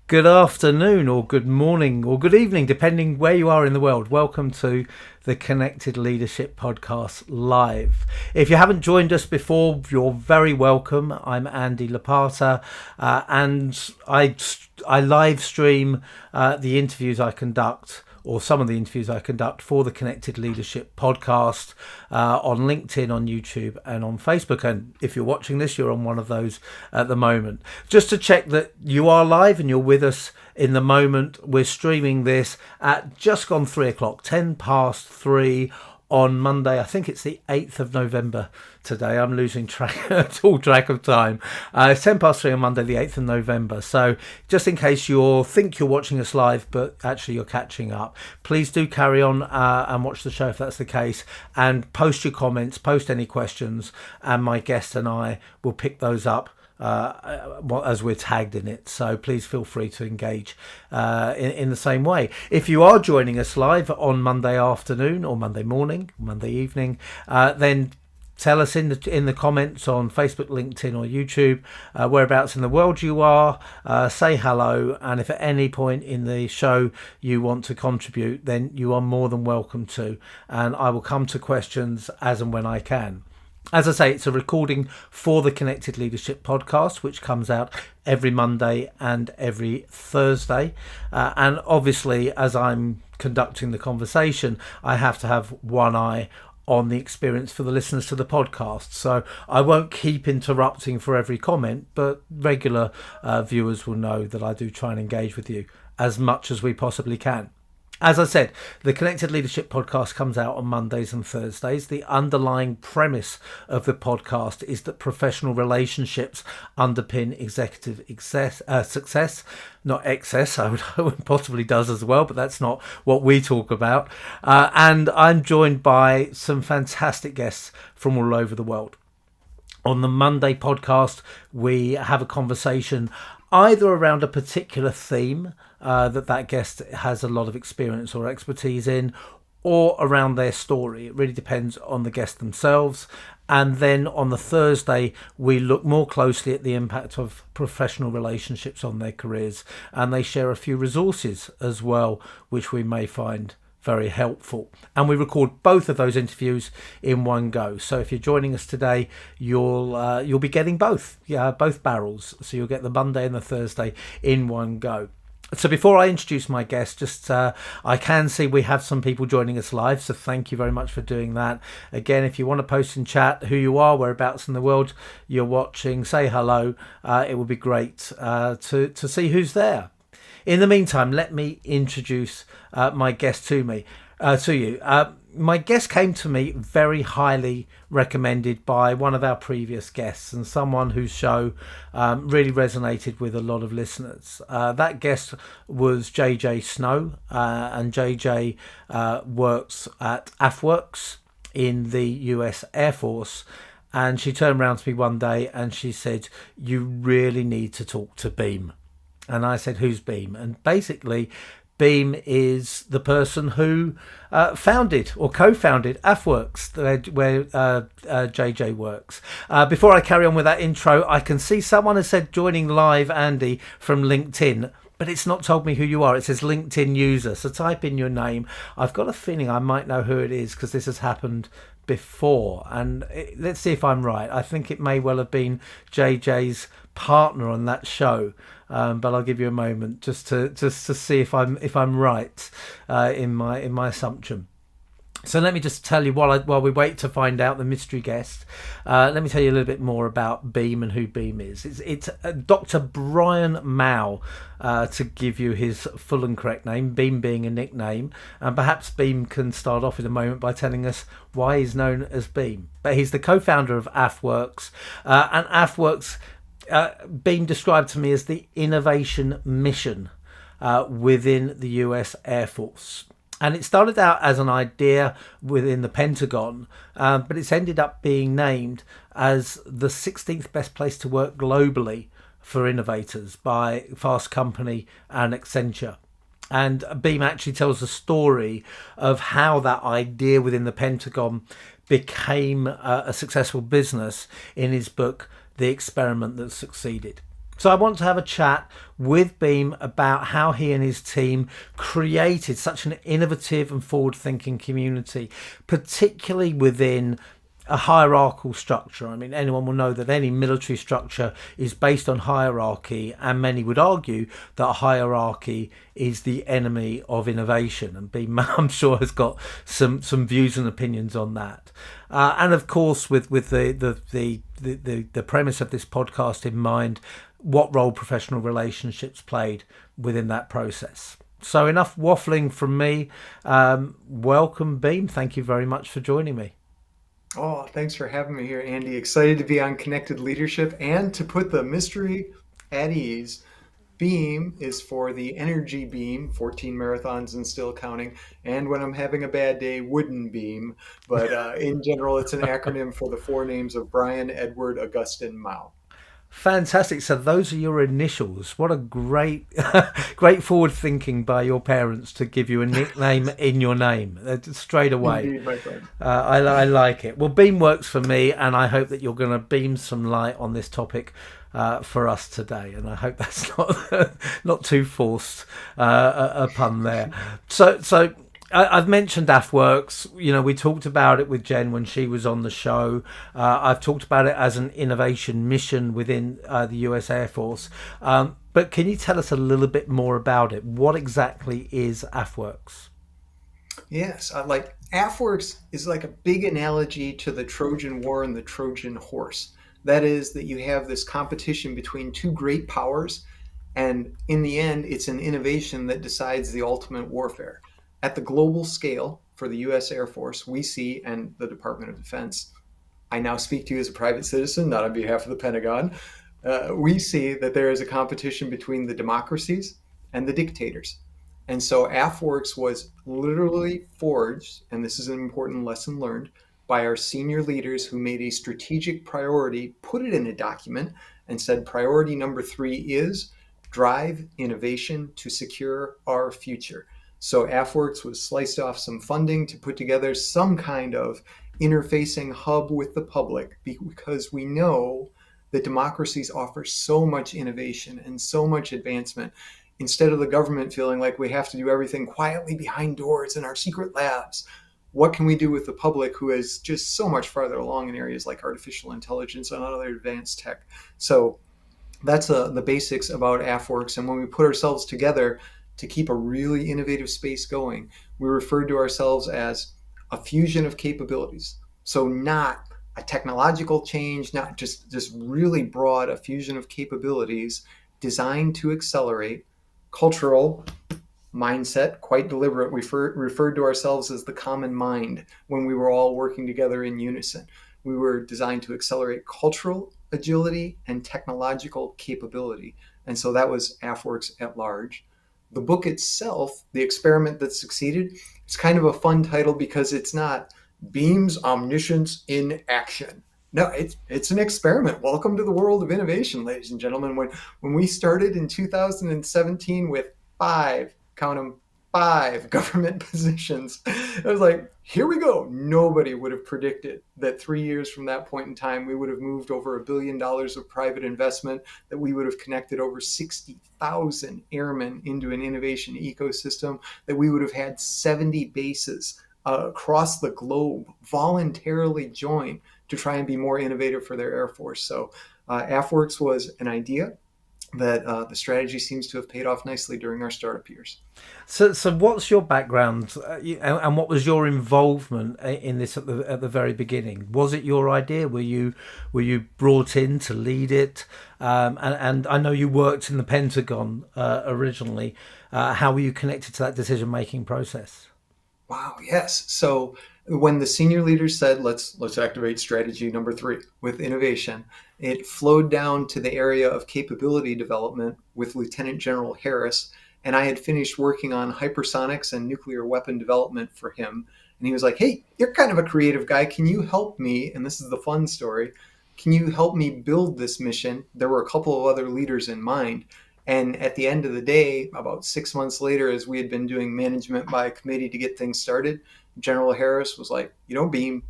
Good afternoon or good morning or good evening, depending where you are in the world. Welcome to the Connected Leadership Podcast Live. If you haven't joined us before, you're very welcome. I'm Andy Lapata, and I live stream the interviews I conduct, or some of the interviews I conduct for the Connected Leadership Podcast on LinkedIn, on YouTube and on Facebook. And if you're watching this, you're on one of those at the moment. Just to check that you are live and you're with us in the moment, we're streaming this at just gone 3 o'clock, 10 past 3 on Monday. I think it's the 8th of November today. I'm losing all track of time. It's 10 past 3 on Monday, the 8th of November. So just in case you think you're watching us live, but actually you're catching up, please do carry on and watch the show if that's the case. And post your comments, post any questions, and my guest and I will pick those up as we're tagged in it. So please feel free to engage in the same way. If you are joining us live on Monday afternoon or Monday morning, Monday evening, then tell us in the comments on Facebook, LinkedIn or YouTube whereabouts in the world you are. Say hello, and if at any point in the show you want to contribute, then you are more than welcome to, and I will come to questions as and when I can. As I say, it's a recording for the Connected Leadership Podcast, which comes out every Monday and every Thursday. And obviously, as I'm conducting the conversation, I have to have one eye on the experience for the listeners to the podcast. So I won't keep interrupting for every comment, but regular viewers will know that I do try and engage with you as much as we possibly can. As I said, the Connected Leadership Podcast comes out on Mondays and Thursdays. The underlying premise of the podcast is that professional relationships underpin executive success, not excess. I would possibly does as well, but that's not what we talk about. And I'm joined by some fantastic guests from all over the world. On the Monday podcast, we have a conversation either around a particular theme that guest has a lot of experience or expertise in, or around their story. It really depends on the guest themselves. And then on the Thursday, we look more closely at the impact of professional relationships on their careers, and they share a few resources as well, which we may find very helpful. And we record both of those interviews in one go. So if you're joining us today, you'll be getting both barrels. So you'll get the Monday and the Thursday in one go. So before I introduce my guest, I can see we have some people joining us live, so thank you very much for doing that. Again, if you want to post in chat who you are, whereabouts in the world you're watching, say hello. It would be great to see who's there. In the meantime, let me introduce my guest to you. My guest came to me very highly recommended by one of our previous guests, and someone whose show really resonated with a lot of listeners. That guest was JJ Snow, and JJ works at AFWERX in the US Air Force. And she turned around to me one day and she said, "You really need to talk to Beam." And I said, "Who's Beam?" And basically, Beam is the person who founded or co-founded AFWERX, where JJ works. Before I carry on with that intro, I can see someone has said joining live, Andy, from LinkedIn, but it's not told me who you are. It says LinkedIn user. So type in your name. I've got a feeling I might know who it is because this has happened before. And let's see if I'm right. I think it may well have been JJ's partner on that show. But I'll give you a moment just to see if I'm right in my assumption. So let me just tell you while we wait to find out the mystery guest. Let me tell you a little bit more about Beam and who Beam is. It's Dr. Beam Maue, to give you his full and correct name. Beam being a nickname, and perhaps Beam can start off in a moment by telling us why he's known as Beam. But he's the co-founder of AFWERX, and AFWERX. Being described to me as the innovation mission within the US Air Force. And it started out as an idea within the Pentagon, but it's ended up being named as the 16th best place to work globally for innovators by Fast Company and Accenture. And Beam actually tells the story of how that idea within the Pentagon became a successful business in his book, The Experiment That Succeeded. So I want to have a chat with Beam about how he and his team created such an innovative and forward-thinking community, particularly within a hierarchical structure. I mean, anyone will know that any military structure is based on hierarchy, and many would argue that hierarchy is the enemy of innovation. And Beam, I'm sure, has got some views and opinions on that. And of course, with the premise of this podcast in mind, what role professional relationships played within that process. So enough waffling from me. Welcome, Beam. Thank you very much for joining me. Oh, thanks for having me here, Andy. Excited to be on Connected Leadership and to put the mystery at ease. Beam is for the energy beam, 14 marathons and still counting. And when I'm having a bad day, wooden beam. But in general, it's an acronym for the four names of Brian, Edward, Augustine, Mao. Fantastic. So those are your initials. What a great, great forward thinking by your parents to give you a nickname in your name straight away. Indeed, my friend. I like it. Well, Beam works for me, and I hope that you're going to beam some light on this topic for us today. And I hope that's not too forced a pun there. So I've mentioned AFWERX. You know, we talked about it with Jen when she was on the show. I've talked about it as an innovation mission within the US Air Force. But can you tell us a little bit more about it? What exactly is AFWERX? Yes, like AFWERX is like a big analogy to the Trojan War and the Trojan horse. That is, that you have this competition between two great powers, and in the end, it's an innovation that decides the ultimate warfare. At the global scale, for the US Air Force, we see, and the Department of Defense, I now speak to you as a private citizen, not on behalf of the Pentagon. We see that there is a competition between the democracies and the dictators. And so AFWERX was literally forged, and this is an important lesson learned, by our senior leaders who made a strategic priority, put it in a document, and said priority number 3 is drive innovation to secure our future. So AFWERX was sliced off some funding to put together some kind of interfacing hub with the public because we know that democracies offer so much innovation and so much advancement. Instead of the government feeling like we have to do everything quietly behind doors in our secret labs, what can we do with the public who is just so much farther along in areas like artificial intelligence and other advanced tech? So that's the basics about AFWERX. And when we put ourselves together to keep a really innovative space going, we refer to ourselves as a fusion of capabilities. So not a technological change, not just really broad, a fusion of capabilities designed to accelerate cultural mindset, quite deliberate. We referred to ourselves as the common mind when we were all working together in unison. We were designed to accelerate cultural agility and technological capability. And so that was AFWERX at large. The book itself, The Experiment That Succeeded, it's kind of a fun title because it's not Beam's Omniscience in Action. No, it's an experiment. Welcome to the world of innovation, ladies and gentlemen. When we started in 2017 with 5, count them, 5 government positions, I was like, here we go. Nobody would have predicted that 3 years from that point in time, we would have moved over $1 billion of private investment, that we would have connected over 60,000 airmen into an innovation ecosystem, that we would have had 70 bases across the globe voluntarily join to try and be more innovative for their Air Force. So AFWERX was an idea that the strategy seems to have paid off nicely during our startup years. So what's your background, and what was your involvement in this at the very beginning? Was it your idea? Were you brought in to lead it? And I know you worked in the Pentagon originally. How were you connected to that decision making process? Wow, yes. So when the senior leaders said, let's activate strategy number 3 with innovation, it flowed down to the area of capability development with Lieutenant General Harris. And I had finished working on hypersonics and nuclear weapon development for him. And he was like, hey, you're kind of a creative guy. Can you help me? And this is the fun story. Can you help me build this mission? There were a couple of other leaders in mind. And at the end of the day, about 6 months later, as we had been doing management by committee to get things started, General Harris was like, Beam,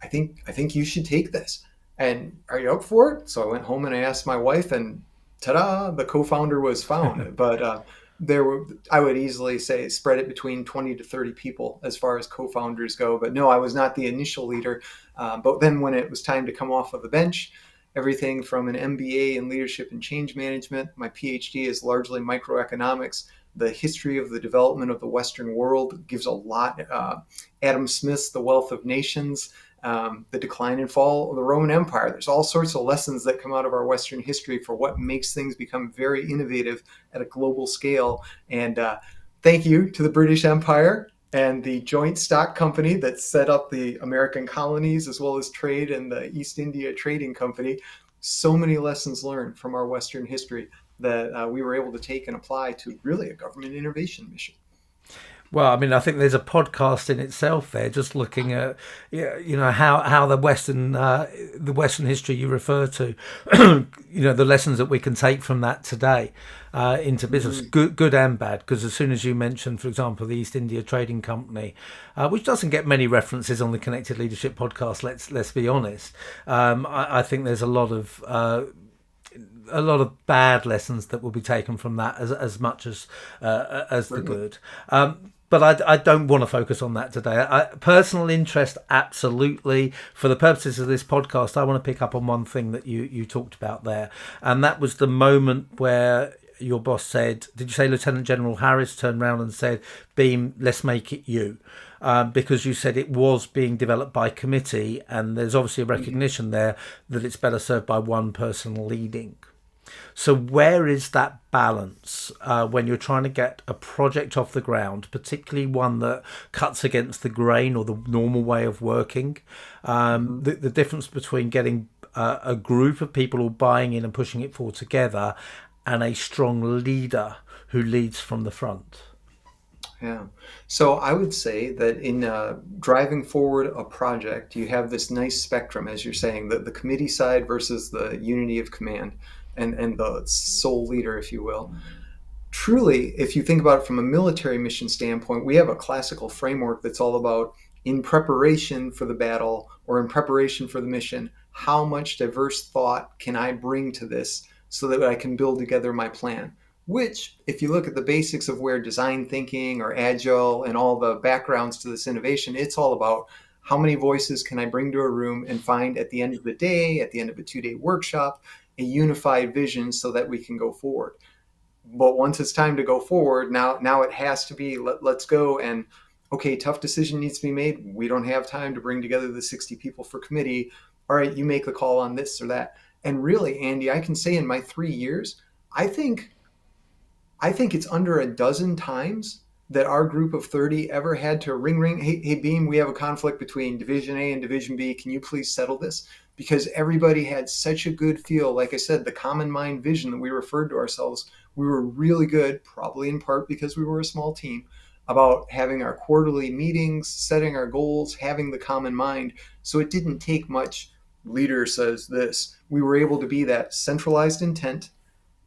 I think you should take this. And are you up for it? So I went home and I asked my wife, and ta-da, the co-founder was found. But there were, I would easily say, spread it between 20 to 30 people as far as co-founders go. But no, I was not the initial leader. But then when it was time to come off of the bench, everything from an MBA in leadership and change management, my PhD is largely microeconomics. The history of the development of the Western world gives a lot. Adam Smith's The Wealth of Nations, the decline and fall of the Roman Empire. There's all sorts of lessons that come out of our Western history for what makes things become very innovative at a global scale. And thank you to the British Empire and the joint stock company that set up the American colonies as well as trade and the East India Trading Company. So many lessons learned from our Western history that we were able to take and apply to really a government innovation mission. Well, I mean, I think there's a podcast in itself there, just looking at, how the Western history you refer to, the lessons that we can take from that today into business, good and bad. Because as soon as you mentioned, for example, the East India Trading Company, which doesn't get many references on the Connected Leadership podcast, let's be honest, I think there's a lot of bad lessons that will be taken from that as much as the good. But I don't want to focus on that today. Personal interest, absolutely. For the purposes of this podcast, I want to pick up on one thing that you talked about there. And that was the moment where your boss said, did you say Lieutenant General Harris turned around and said, Beam, let's make it you? Because you said it was being developed by committee, and there's obviously a recognition there that it's better served by one person leading. So where is that balance when you're trying to get a project off the ground, particularly one that cuts against the grain or the normal way of working? The difference between getting a group of people all buying in and pushing it forward together and a strong leader who leads from the front. Yeah. So I would say that in driving forward a project, you have this nice spectrum, as you're saying, the committee side versus the unity of command and the sole leader, if you will. Truly, if you think about it from a military mission standpoint, we have a classical framework that's all about in preparation for the battle or in preparation for the mission, how much diverse thought can I bring to this so that I can build together my plan? Which, if you look at the basics of where design thinking or agile and all the backgrounds to this innovation, it's all about how many voices can I bring to a room and find at the end of the day, at the end of a 2-day workshop, a unified vision so that we can go forward. But once it's time to go forward, now it has to be let's go, and okay, tough decision needs to be made. We don't have time to bring together the 60 people for committee. All right, you make the call on this or that. And really, Andy, I can say in my 3 years, I think it's under a dozen times that our group of 30 ever had to ring, hey, Beam, we have a conflict between Division A and Division B. Can you please settle this? Because everybody had such a good feel. Like I said, the common mind vision that we referred to ourselves, we were really good, probably in part because we were a small team, about having our quarterly meetings, setting our goals, having the common mind. So it didn't take much. Leader says this. We were able to be that centralized intent,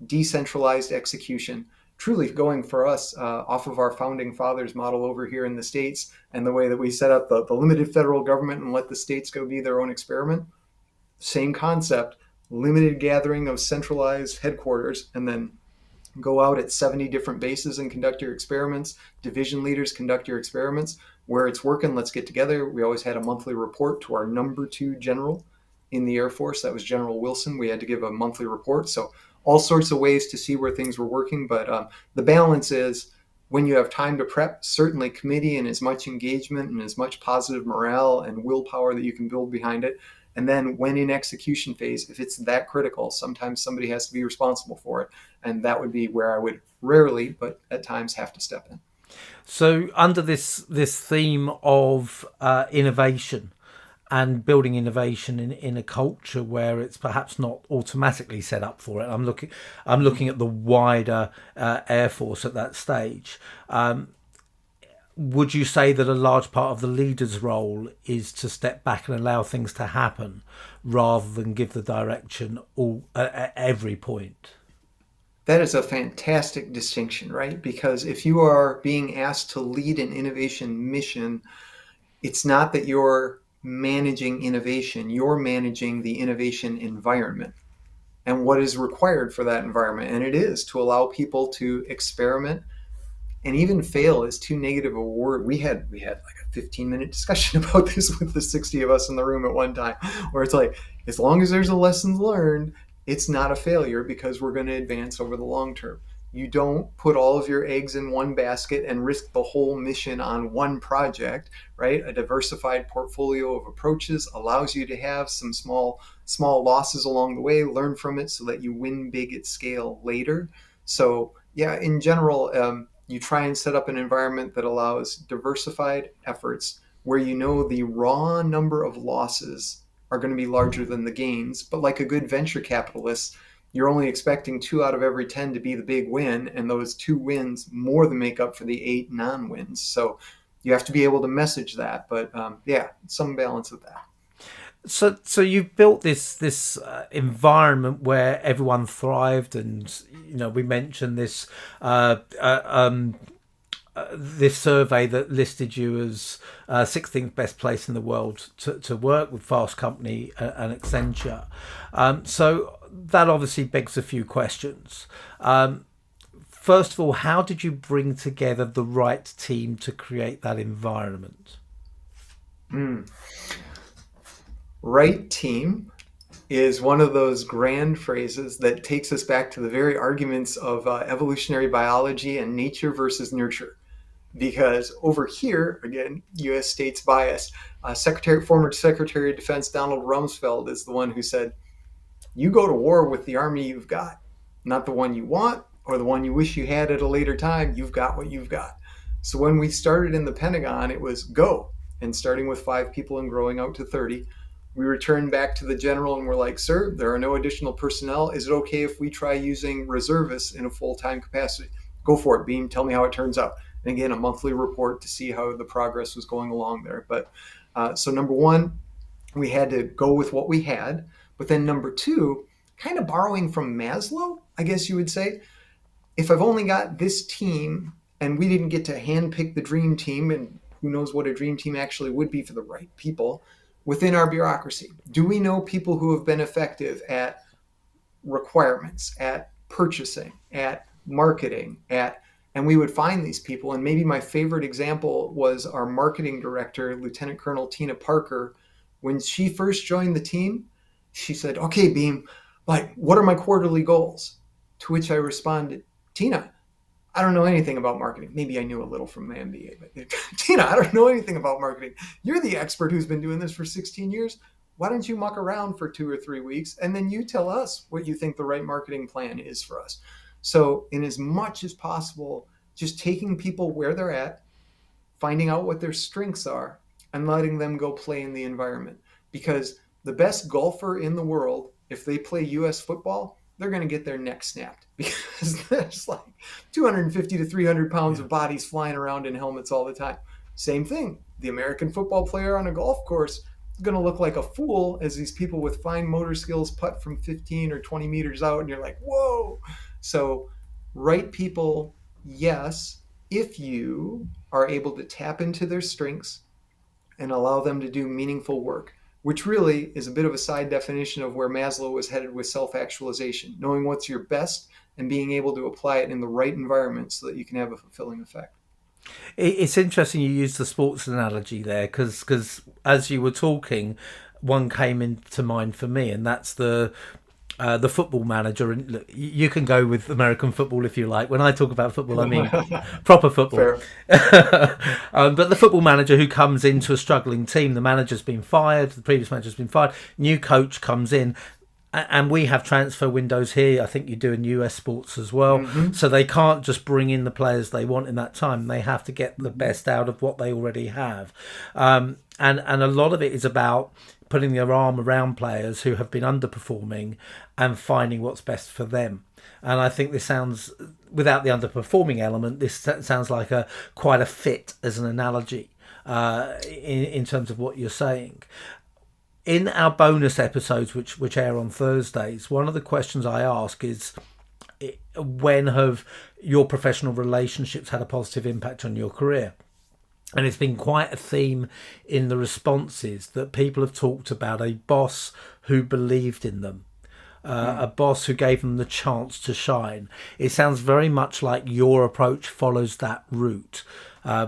decentralized execution, truly going for us off of our founding fathers model over here in the States and the way that we set up the limited federal government and let the states go be their own experiment. Same concept, limited gathering of centralized headquarters, and then go out at 70 different bases and conduct your experiments. Division leaders conduct your experiments. Where it's working, let's get together. We always had a monthly report to our number 2 general in the Air Force. That was General Wilson. We had to give a monthly report. So all sorts of ways to see where things were working. But the balance is when you have time to prep, certainly committee and as much engagement and as much positive morale and willpower that you can build behind it. And then when in execution phase, if it's that critical, sometimes somebody has to be responsible for it. And that would be where I would rarely, but at times, have to step in. So under this theme of innovation and building innovation in a culture where it's perhaps not automatically set up for it, I'm looking at the wider Air Force at that stage. Would you say that a large part of the leader's role is to step back and allow things to happen rather than give the direction at every point? That is a fantastic distinction, right? Because if you are being asked to lead an innovation mission, it's not that you're managing innovation, you're managing the innovation environment. and what is required for that environment. And it is to allow people to experiment, and even fail is too negative a word. We had like a 15-minute discussion about this with the 60 of us in the room at one time, where it's like, as long as there's a lessons learned, it's not a failure because we're going to advance over the long term. You don't put all of your eggs in one basket and risk the whole mission on one project, right? A diversified portfolio of approaches allows you to have some small losses along the way, learn from it so that you win big at scale later. So yeah, in general, you try and set up an environment that allows diversified efforts where you know the raw number of losses are going to be larger than the gains. But like a good venture capitalist, you're only expecting 2 out of every 10 to be the big win, and those 2 wins more than make up for the 8 non-wins. So you have to be able to message that. But yeah, some balance of that. So you've built this environment where everyone thrived, and we mentioned this this survey that listed you as 16th best place in the world to work with Fast Company and Accenture. So that obviously begs a few questions. First of all, how did you bring together the right team to create that environment? Right team is one of those grand phrases that takes us back to the very arguments of evolutionary biology and nature versus nurture. Because over here, again, U.S. states bias, former Secretary of Defense Donald Rumsfeld is the one who said, you go to war with the army you've got, not the one you want or the one you wish you had at a later time. You've got what you've got. So when we started in the Pentagon, it was go. And starting with 5 people and growing out to 30, we returned back to the general and we're like, sir, there are no additional personnel. Is it okay if we try using reservists in a full-time capacity? Go for it, Beam. Tell me how it turns out. And again, a monthly report to see how the progress was going along there. But so number one, we had to go with what we had. But then number two, kind of borrowing from Maslow, I guess you would say, if I've only got this team and we didn't get to handpick the dream team, and who knows what a dream team actually would be for the right people within our bureaucracy, do we know people who have been effective at requirements, at purchasing, at marketing, and we would find these people. And maybe my favorite example was our marketing director, Lieutenant Colonel Tina Parker. When she first joined the team, she said, okay, Beam, like, what are my quarterly goals? To which I responded, Tina, I don't know anything about marketing. Maybe I knew a little from my MBA, but Tina, I don't know anything about marketing. You're the expert who's been doing this for 16 years. Why don't you muck around for 2 or 3 weeks and then you tell us what you think the right marketing plan is for us? So in as much as possible, just taking people where they're at, finding out what their strengths are, and letting them go play in the environment. Because the best golfer in the world, if they play U.S. football, they're going to get their neck snapped because there's like 250 to 300 pounds of bodies flying around in helmets all the time. Same thing. The American football player on a golf course is going to look like a fool as these people with fine motor skills putt from 15 or 20 meters out, and you're like, whoa. So right people, yes, if you are able to tap into their strengths and allow them to do meaningful work, which really is a bit of a side definition of where Maslow was headed with self-actualization, knowing what's your best and being able to apply it in the right environment so that you can have a fulfilling effect. It's interesting you use the sports analogy there because as you were talking, one came into mind for me, and that's the football manager. And look, you can go with American football if you like. When I talk about football, I mean proper football. But the football manager who comes into a struggling team, the manager's been fired, the previous manager's been fired, new coach comes in, and we have transfer windows here. I think you do in US sports as well. Mm-hmm. So they can't just bring in the players they want in that time. They have to get the best out of what they already have. And a lot of it is about putting their arm around players who have been underperforming and finding what's best for them. And I think this sounds, without the underperforming element, this sounds like quite a fit as an analogy in terms of what you're saying. In our bonus episodes, which air on Thursdays, one of the questions I ask is, when have your professional relationships had a positive impact on your career? And it's been quite a theme in the responses that people have talked about a boss who believed in them. a boss who gave them the chance to shine. It sounds very much like your approach follows that route.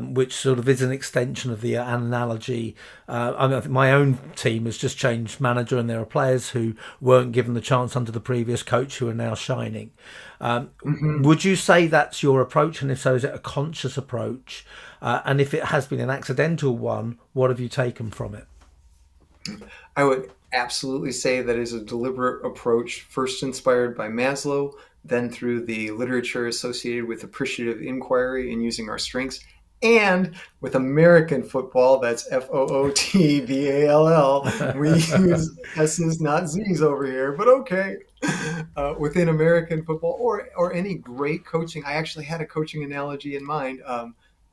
Which sort of is an extension of the analogy. I mean, my own team has just changed manager, and there are players who weren't given the chance under the previous coach who are now shining. Hmm. Would you say that's your approach? And if so, is it a conscious approach? And if it has been an accidental one, what have you taken from it? I would absolutely say that is a deliberate approach, first inspired by Maslow, then through the literature associated with appreciative inquiry and using our strengths, and with American football, that's FOOTBALL. We use S's, not Z's over here, but okay. Within American football or any great coaching, I actually had a coaching analogy in mind.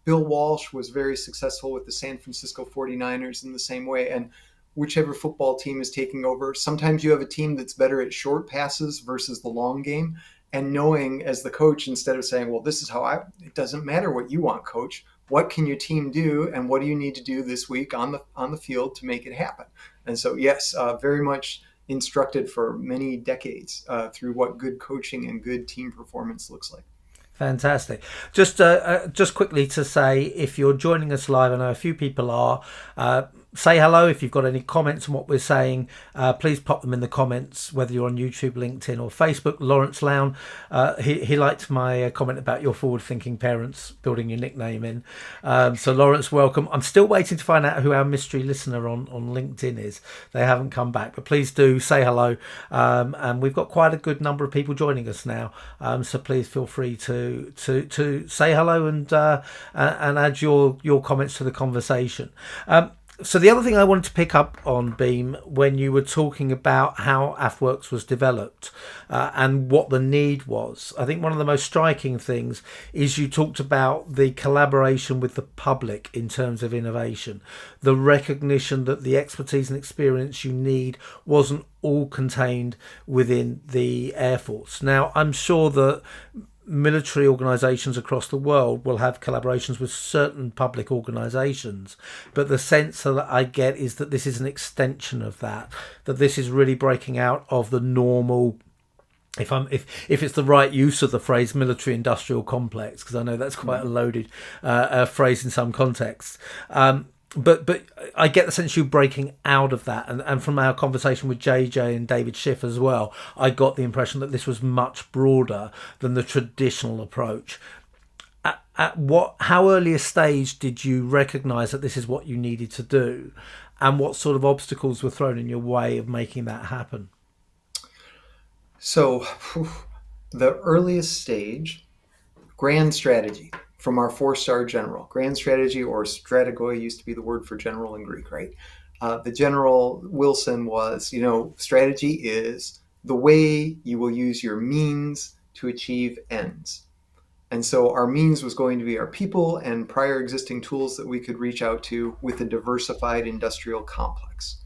Bill Walsh was very successful with the San Francisco 49ers in the same way. And whichever football team is taking over, sometimes you have a team that's better at short passes versus the long game. And knowing as the coach, instead of saying, well, this is how it doesn't matter what you want, coach. What can your team do, and what do you need to do this week on the field to make it happen? And so, yes, very much instructed for many decades through what good coaching and good team performance looks like. Fantastic. Just quickly to say, if you're joining us live, I know a few people are. Say hello. If you've got any comments on what we're saying, please pop them in the comments, whether you're on YouTube, LinkedIn, or Facebook. Lawrence Lown, he liked my comment about your forward-thinking parents building your nickname in. So Lawrence, welcome. I'm still waiting to find out who our mystery listener on LinkedIn is. They haven't come back, but please do say hello. And we've got quite a good number of people joining us now. So please feel free to say hello and add your comments to the conversation. So the other thing I wanted to pick up on, Beam, when you were talking about how AFWERX was developed and what the need was, I think one of the most striking things is you talked about the collaboration with the public in terms of innovation, the recognition that the expertise and experience you need wasn't all contained within the Air Force. Now, I'm sure that military organisations across the world will have collaborations with certain public organisations, but the sense that I get is that this is an extension of that this is really breaking out of the normal, if it's the right use of the phrase military industrial complex, because I know that's quite a loaded phrase in some contexts. But I get the sense you're breaking out of that, and from our conversation with JJ and David Schiff as well, I got the impression that this was much broader than the traditional approach. How early a stage did you recognise that this is what you needed to do, and what sort of obstacles were thrown in your way of making that happen? So, the earliest stage, grand strategy from our four-star general. Grand strategy, or strategoi, used to be the word for general in Greek, right? The General Wilson was, strategy is the way you will use your means to achieve ends. And so our means was going to be our people and prior existing tools that we could reach out to with a diversified industrial complex.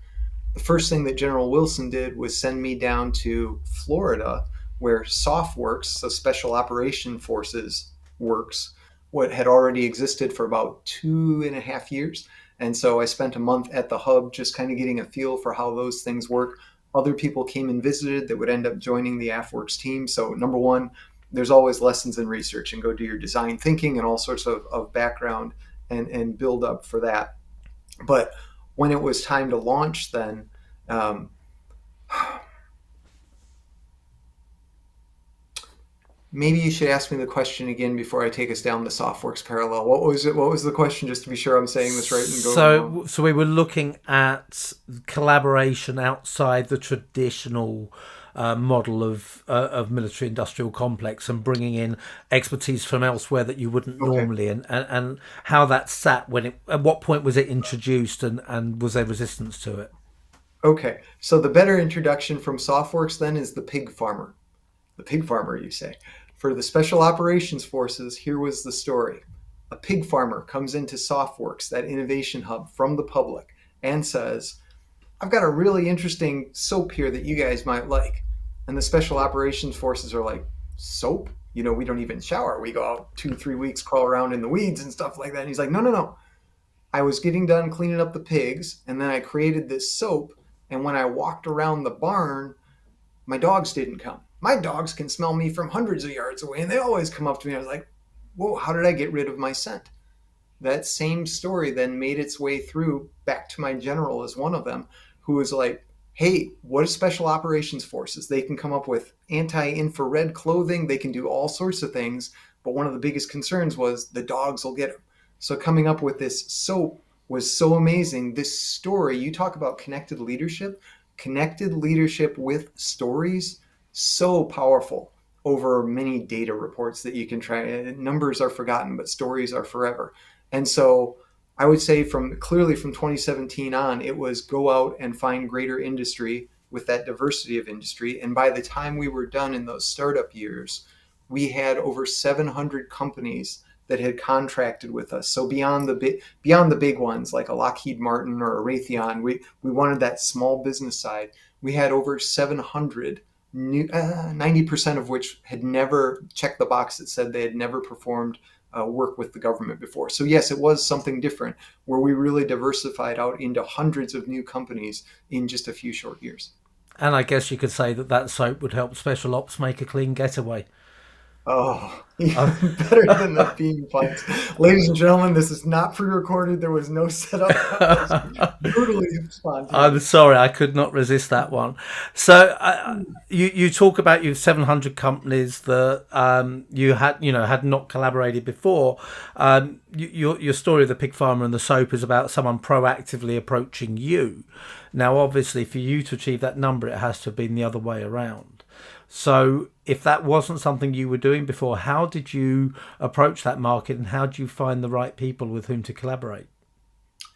The first thing that General Wilson did was send me down to Florida, where SOFWERX, so Special Operation Forces works, what had already existed for about 2.5 years. And so I spent a month at the hub just kind of getting a feel for how those things work. Other people came and visited that would end up joining the AFWERX team. So number one, there's always lessons in research, and go do your design thinking and all sorts of background and build up for that. But when it was time to launch, then maybe you should ask me the question again before I take us down the SOFWERX parallel. What was it? What was the question? Just to be sure I'm saying this right and going So we were looking at collaboration outside the traditional model of military industrial complex, and bringing in expertise from elsewhere that you wouldn't normally, and how that sat at what point was it introduced, and was there resistance to it? Okay, so the better introduction from SOFWERX then is the pig farmer. The pig farmer, you say. For the Special Operations Forces, here was the story. A pig farmer comes into SOFWERX, that innovation hub, from the public, and says, I've got a really interesting soap here that you guys might like. And the Special Operations Forces are like, soap? We don't even shower. We go out 2-3 weeks, crawl around in the weeds and stuff like that. And he's like, no. I was getting done cleaning up the pigs, and then I created this soap. And when I walked around the barn, my dogs didn't come. My dogs can smell me from hundreds of yards away, and they always come up to me. I was like, whoa, how did I get rid of my scent? That same story then made its way through back to my general as one of them, who was like, hey, what is special operations forces? They can come up with anti-infrared clothing, they can do all sorts of things, but one of the biggest concerns was the dogs will get them. So coming up with this soap was so amazing. This story, you talk about connected leadership with stories, so powerful over many data reports that you can try. Numbers are forgotten, but stories are forever. And so I would say clearly from 2017 on, it was go out and find greater industry with that diversity of industry. And by the time we were done in those startup years, we had over 700 companies that had contracted with us. So beyond the big ones like a Lockheed Martin or a Raytheon, we wanted that small business side. We had over 700 new, 90% of which had never checked the box that said they had never performed work with the government before. So yes, it was something different where we really diversified out into hundreds of new companies in just a few short years. And I guess you could say that that soap would help special ops make a clean getaway. Oh, even better than the Beam fights. Ladies and gentlemen, this is not pre-recorded. There was no setup. That was brutally I'm spontaneous. sorry, I could not resist that one. So you talk about your 700 companies that you had not collaborated before. Your story of the pig farmer and the soap is about someone proactively approaching you. Now, obviously, for you to achieve that number, it has to have been the other way around. So, if that wasn't something you were doing before, how did you approach that market, and how do you find the right people with whom to collaborate?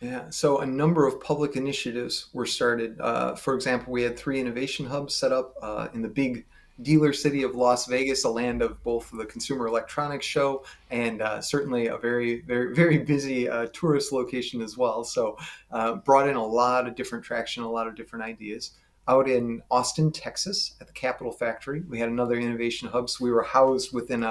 Yeah, so a number of public initiatives were started. For example, we had three innovation hubs set up in the big dealer city of Las Vegas, a land of both the Consumer Electronics Show and certainly a very, very, very busy tourist location as well. So, brought in a lot of different traction, a lot of different ideas. Out in Austin, Texas, at the Capitol Factory, we had another innovation hub. So we were housed within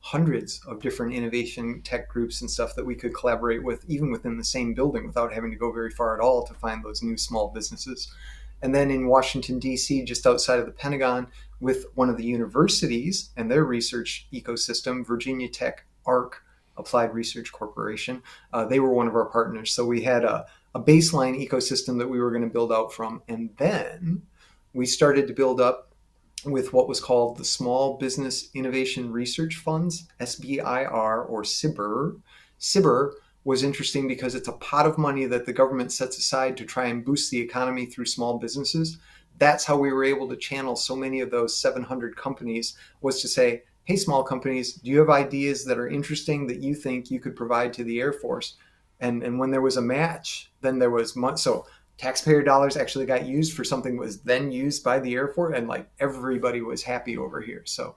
hundreds of different innovation tech groups and stuff that we could collaborate with, even within the same building, without having to go very far at all to find those new small businesses. And then in Washington, D.C., just outside of the Pentagon, with one of the universities and their research ecosystem, Virginia Tech ARC, Applied Research Corporation, they were one of our partners. So we had a baseline ecosystem that we were going to build out from. And then we started to build up with what was called the Small Business Innovation Research Funds, SBIR or SIBR. SIBR was interesting because it's a pot of money that the government sets aside to try and boost the economy through small businesses. That's how we were able to channel so many of those 700 companies, was to say, hey, small companies, do you have ideas that are interesting that you think you could provide to the Air Force? And when there was a match, then there was money. So taxpayer dollars actually got used for something that was then used by the Air Force, and like everybody was happy over here. So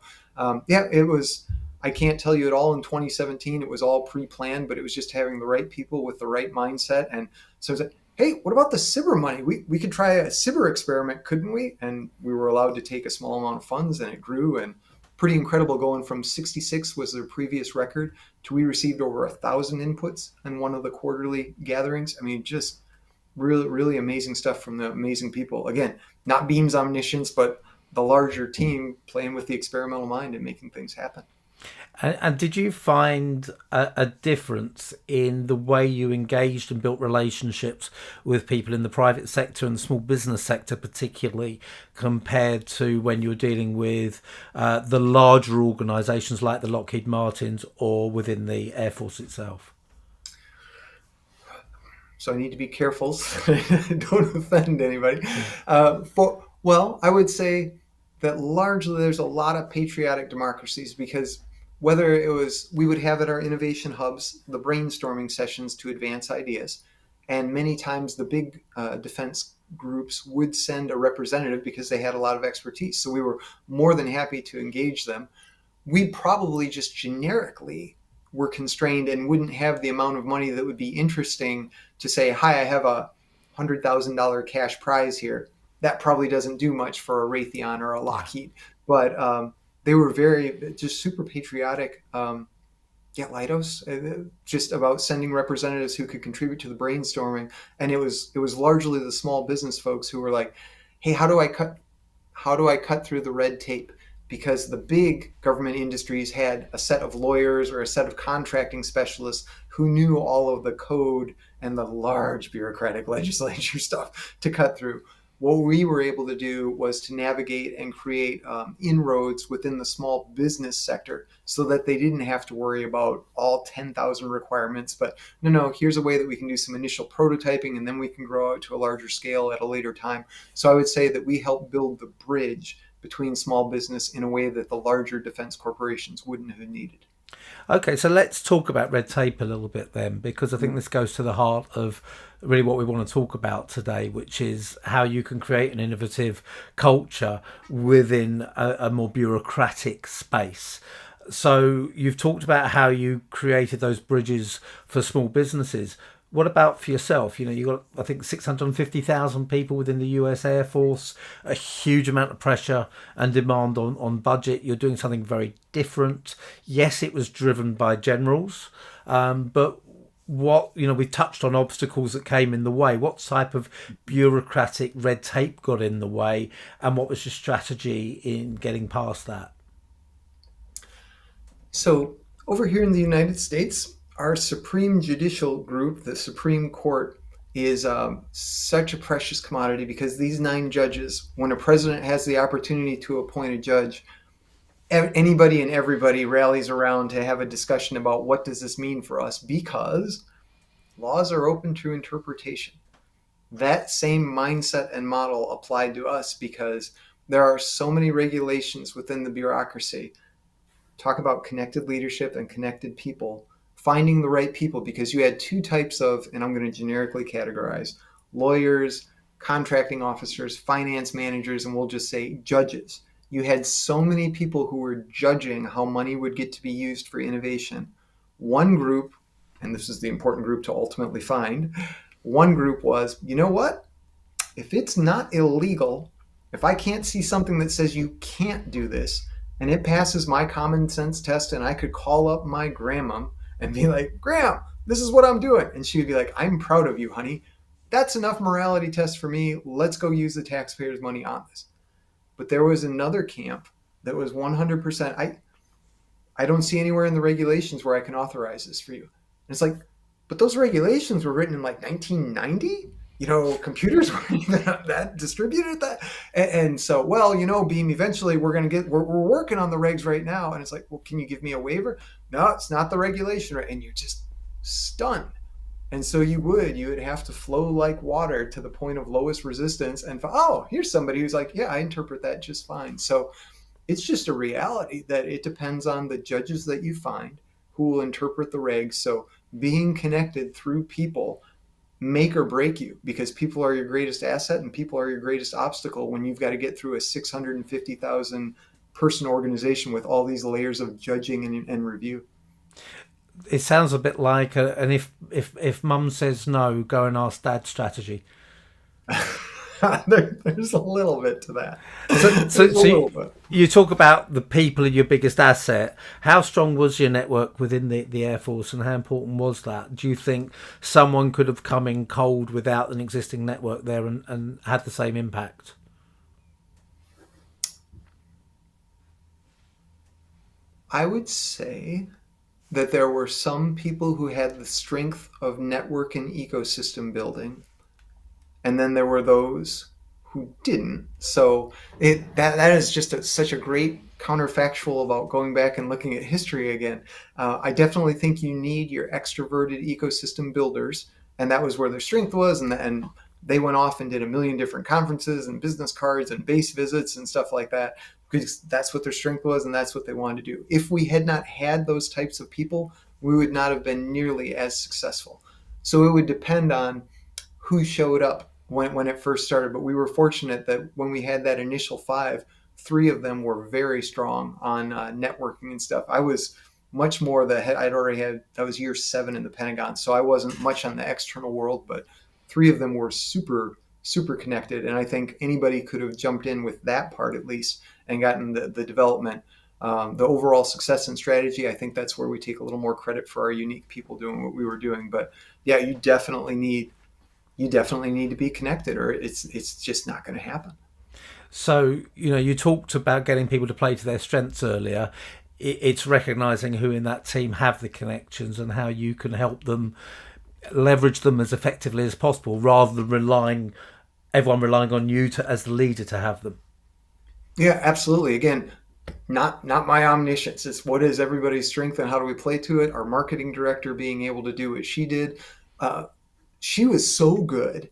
yeah, it was. I can't tell you it all in 2017. It was all pre-planned, but it was just having the right people with the right mindset. And so it's like, hey, what about the SIBR money? We could try a SIBR experiment, couldn't we? And we were allowed to take a small amount of funds, and it grew. And pretty incredible, going from 66 was their previous record to we received over 1,000 inputs in one of the quarterly gatherings. I mean, just really, really amazing stuff from the amazing people. Again, not Beam's omniscience, but the larger team playing with the experimental mind and making things happen. And did you find a difference in the way you engaged and built relationships with people in the private sector and the small business sector, particularly compared to when you were dealing with the larger organisations like the Lockheed Martins or within the Air Force itself? So I need to be careful so I don't offend anybody. Well, I would say that largely there's a lot of patriotic democracies, because whether it was, we would have at our innovation hubs the brainstorming sessions to advance ideas, and many times the big defense groups would send a representative because they had a lot of expertise. So we were more than happy to engage them. We probably just generically were constrained and wouldn't have the amount of money that would be interesting to say, hi, I have $100,000 cash prize here. That probably doesn't do much for a Raytheon or a Lockheed. But they were very, just super patriotic. Yeah, Lidos, just about sending representatives who could contribute to the brainstorming. And it was largely the small business folks who were like, hey, how do I cut through the red tape? Because the big government industries had a set of lawyers or a set of contracting specialists who knew all of the code and the large bureaucratic legislature stuff to cut through. What we were able to do was to navigate and create inroads within the small business sector so that they didn't have to worry about all 10,000 requirements. But no, here's a way that we can do some initial prototyping and then we can grow out to a larger scale at a later time. So I would say that we help build the bridge between small business in a way that the larger defense corporations wouldn't have needed. Okay, so let's talk about red tape a little bit then, because I think this goes to the heart of really what we want to talk about today, which is how you can create an innovative culture within a more bureaucratic space. So you've talked about how you created those bridges for small businesses. What about for yourself? You know, you got, I think, 650,000 people within the US Air Force, a huge amount of pressure and demand on budget. You're doing something very different. Yes, it was driven by generals, but what, you know, we touched on obstacles that came in the way. What type of bureaucratic red tape got in the way, and what was your strategy in getting past that? So, over here in the United States, our supreme judicial group, the Supreme Court, is such a precious commodity because these 9 judges, when a president has the opportunity to appoint a judge, anybody and everybody rallies around to have a discussion about what does this mean for us, because laws are open to interpretation. That same mindset and model applied to us because there are so many regulations within the bureaucracy. Talk about connected leadership and connected people, finding the right people, because you had 2 types of, and I'm going to generically categorize, lawyers, contracting officers, finance managers, and we'll just say judges. You had so many people who were judging how money would get to be used for innovation. One group, and this is the important group to ultimately find, one group was, you know what? If it's not illegal, if I can't see something that says you can't do this, and it passes my common sense test, and I could call up my grandma and be like, Graham, this is what I'm doing. And she would be like, I'm proud of you, honey. That's enough morality test for me. Let's go use the taxpayers' money on this. But there was another camp that was 100%. I don't see anywhere in the regulations where I can authorize this for you. And it's like, but those regulations were written in like 1990. You know, computers weren't that distributed that. And so, well, you know, Beam, eventually we're working on the regs right now. And it's like, well, can you give me a waiver? No, it's not the regulation. Right? And you're just stunned. And so you would have to flow like water to the point of lowest resistance. And oh, here's somebody who's like, yeah, I interpret that just fine. So it's just a reality that it depends on the judges that you find who will interpret the regs. So being connected through people make or break you, because people are your greatest asset and people are your greatest obstacle when you've got to get through a 650,000 person organization with all these layers of judging and review. It sounds a bit like an if mum says no, go and ask dad strategy. There's a little bit to that. So you talk about the people are your biggest asset. How strong was your network within the Air Force, and how important was that? Do you think someone could have come in cold without an existing network there and had the same impact? I would say that there were some people who had the strength of network and ecosystem building, and then there were those who didn't. So that is just such a great counterfactual about going back and looking at history again. I definitely think you need your extroverted ecosystem builders, and that was where their strength was, and they went off and did a million different conferences and business cards and base visits and stuff like that, because that's what their strength was and that's what they wanted to do. If we had not had those types of people, we would not have been nearly as successful. So it would depend on who showed up when it first started. But we were fortunate that when we had that initial 5, 3 of them were very strong on networking and stuff. I was much more I'd already had, that was year 7 in the Pentagon. So I wasn't much on the external world, but 3 of them were super, super connected. And I think anybody could have jumped in with that part at least and gotten the development. The overall success and strategy, I think that's where we take a little more credit for our unique people doing what we were doing. But yeah, you definitely need to be connected, or it's just not going to happen. So, you talked about getting people to play to their strengths earlier. It's recognizing who in that team have the connections and how you can help them leverage them as effectively as possible rather than everyone relying on you as the leader to have them. Yeah, absolutely. Again, not my omniscience. It's what is everybody's strength and how do we play to it? Our marketing director being able to do what she did. Uh, she was so good